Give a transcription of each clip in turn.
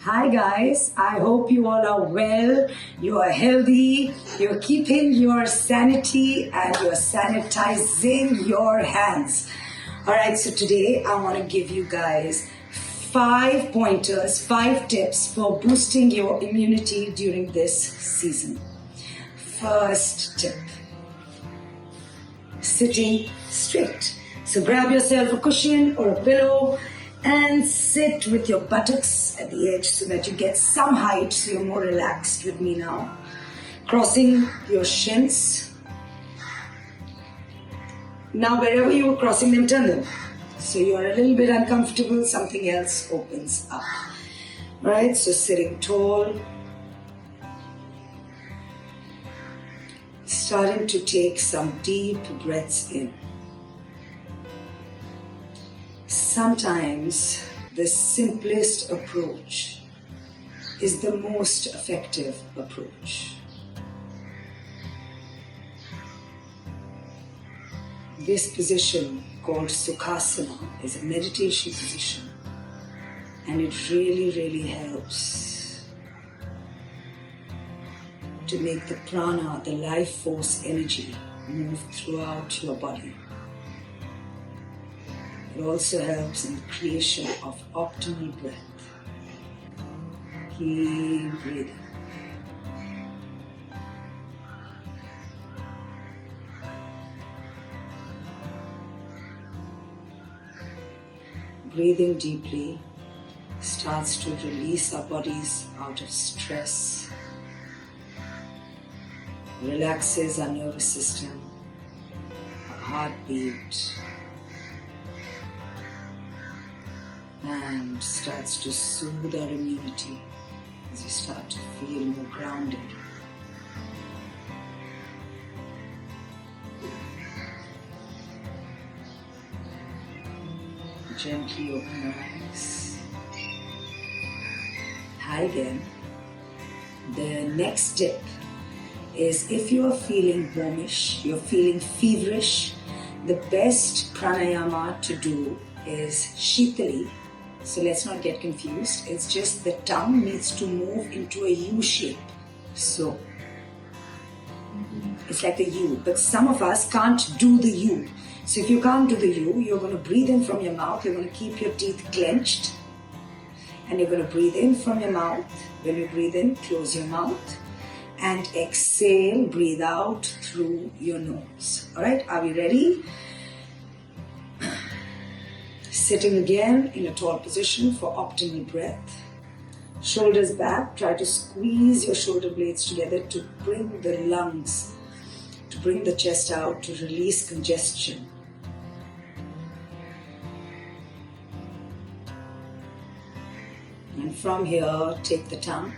Hi guys, I hope you all are well, you are healthy, you're keeping your sanity and you're sanitizing your hands. Alright, so today I want to give you guys 5 pointers, 5 tips for boosting your immunity during this season. First tip, sitting straight. So grab yourself a cushion or a pillow and sit with your buttocks at the edge so that you get some height, so you're more relaxed with me now. Crossing your shins. Now wherever you were crossing them, turn them. So you're a little bit uncomfortable, something else opens up. Alright, so sitting tall. Starting to take some deep breaths in. Sometimes the simplest approach is the most effective approach. This position called Sukhasana is a meditation position, and it really helps to make the prana, the life force energy, move throughout your body. It also helps in the creation of optimal breath. Keep breathing. Breathing deeply starts to release our bodies out of stress, relaxes our nervous system, our heartbeat, and starts to soothe our immunity as we start to feel more grounded. Gently open your eyes. Hi again. The next tip is, if you are feeling warmish, you're feeling feverish, the best pranayama to do is Shitali. So let's not get confused. It's just the tongue needs to move into a U shape. So it's like a U, but some of us can't do the U. So if you can't do the U, you're going to breathe in from your mouth. You're going to keep your teeth clenched, and you're going to breathe in from your mouth. When you breathe in, close your mouth, and exhale, breathe out through your nose. All right, are we ready? Sitting again in a tall position for optimal breath. Shoulders back, try to squeeze your shoulder blades together to bring the lungs, to bring the chest out, to release congestion. And from here, take the tongue.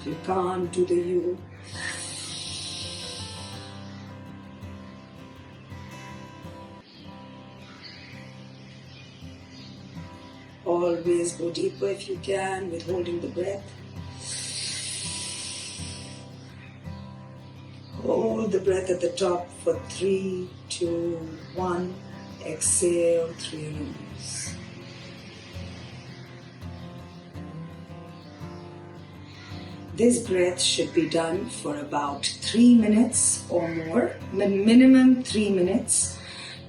If you can't do the U, always go deeper if you can with holding the breath. Hold the breath at the top for 3, 2, 1. Exhale through your nose. This breath should be done for about 3 minutes or more, minimum 3 minutes,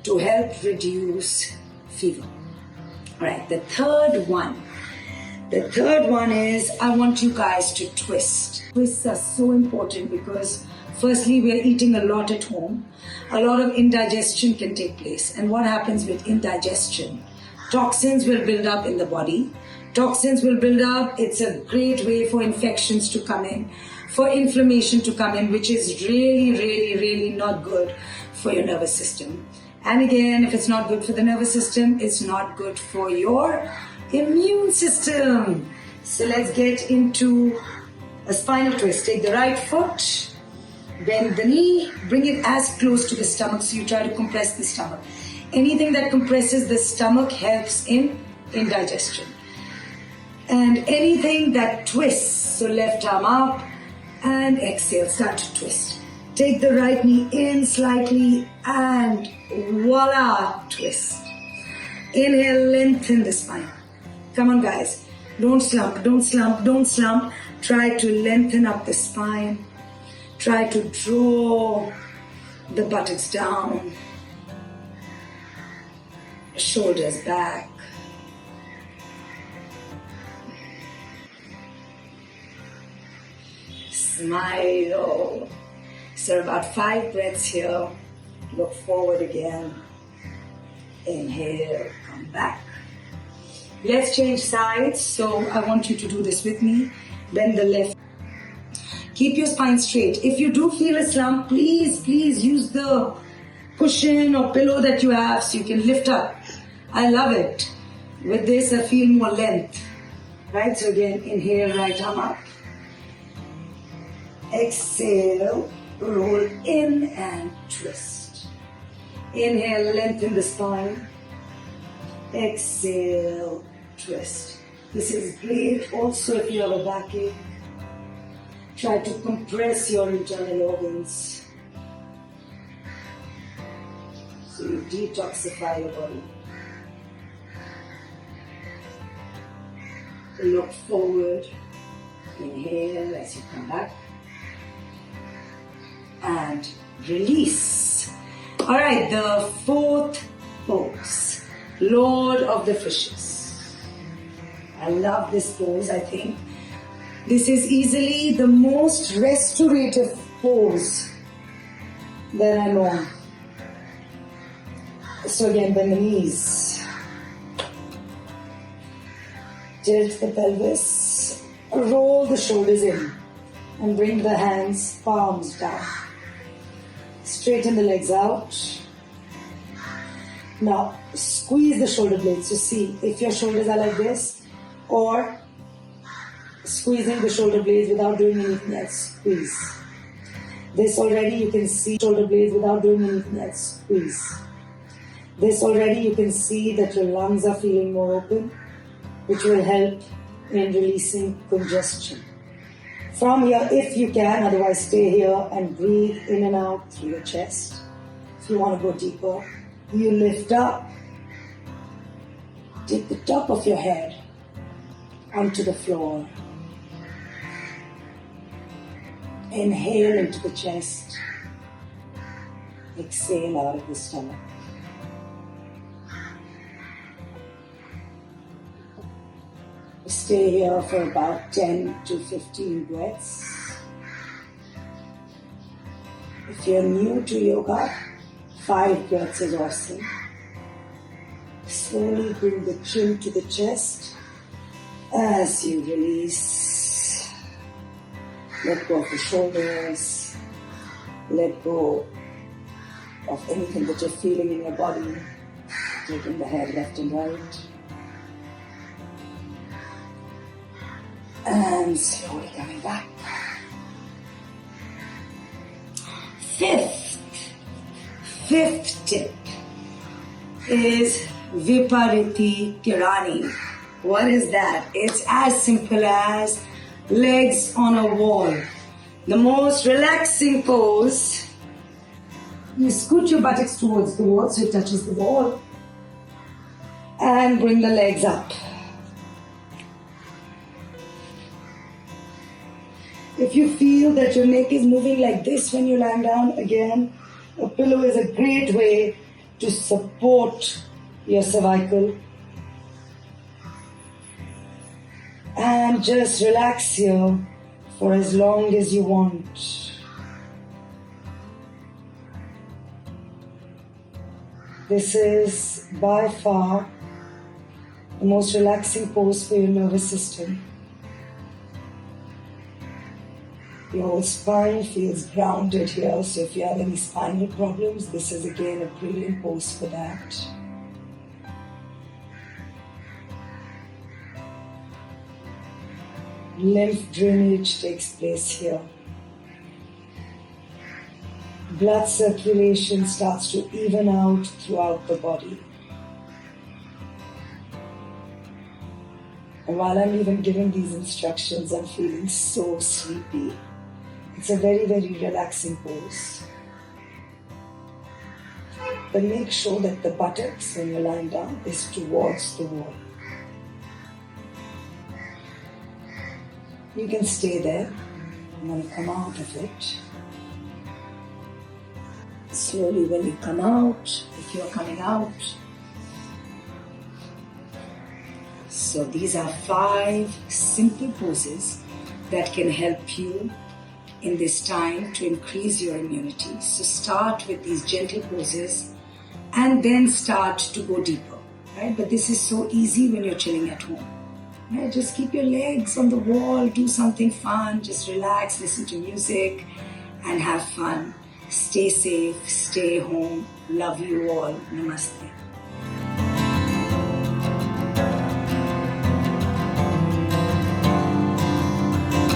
to help reduce fever. Alright, the third one is, I want you guys to twist. Twists are so important because firstly, we are eating a lot at home. A lot of indigestion can take place. And what happens with indigestion? Toxins will build up in the body. Toxins will build up. It's a great way for infections to come in, for inflammation to come in, which is really not good for your nervous system. And again, if it's not good for the nervous system, it's not good for your immune system. So let's get into a spinal twist. Take the right foot, bend the knee, bring it as close to the stomach, so you try to compress the stomach. Anything that compresses the stomach helps in indigestion. And anything that twists, so left arm up and exhale, start to twist. Take the right knee in slightly and voila, twist. Inhale, lengthen the spine. Come on guys, don't slump, don't slump, don't slump. Try to lengthen up the spine. Try to draw the buttocks down, shoulders back. Smile. So about 5 breaths here. Look forward again. Inhale, come back. Let's change sides. So I want you to do this with me. Bend the left. Keep your spine straight. If you do feel a slump, please use the cushion or pillow that you have so you can lift up. I love it. With this, I feel more length. Right? So again, inhale, right arm up. Exhale, roll in and twist. Inhale, lengthen the spine. Exhale, twist. This is great also if you have a backache. Try to compress your internal organs so you detoxify your body. Look forward. Inhale as you come back. And release. Alright, the 4th pose, Lord of the Fishes. I love this pose. I think this is easily the most restorative pose that I know. So again, bend the knees. Tilt the pelvis. Roll the shoulders in and bring the hands, palms down. Straighten the legs out. Now squeeze the shoulder blades to see if your shoulders are like this or squeezing the shoulder blades without doing anything else. Squeeze. This already you can see shoulder blades without doing anything else. Squeeze. This already you can see that your lungs are feeling more open, which will help in releasing congestion. From here, if you can, otherwise stay here and breathe in and out through your chest. If you want to go deeper, you lift up. Take the top of your head onto the floor. Inhale into the chest. Exhale out of the stomach. Stay here for about 10 to 15 breaths. If you're new to yoga, 5 breaths is awesome. Slowly bring the chin to the chest as you release. Let go of the shoulders. Let go of anything that you're feeling in your body. Taking the head left and right. And slowly coming back. 5th tip is Vipariti Kirani. What is that? It's as simple as legs on a wall. The most relaxing pose. You scoot your buttocks towards the wall so it touches the wall. And bring the legs up. If you feel that your neck is moving like this when you lie down, again, a pillow is a great way to support your cervical. And just relax here for as long as you want. This is by far the most relaxing pose for your nervous system. Your whole spine feels grounded here, so if you have any spinal problems, this is again a brilliant pose for that. Lymph drainage takes place here. Blood circulation starts to even out throughout the body. And while I'm even giving these instructions, I'm feeling so sleepy. It's a very, very relaxing pose. But make sure that the buttocks, when you're lying down, is towards the wall. You can stay there. I'm going to come out of it. Slowly when you come out, if you're coming out. So these are 5 simple poses that can help you in this time to increase your immunity. So start with these gentle poses and then start to go deeper, right? But this is so easy when you're chilling at home. Right? Just keep your legs on the wall, do something fun, just relax, listen to music and have fun. Stay safe, stay home. Love you all. Namaste.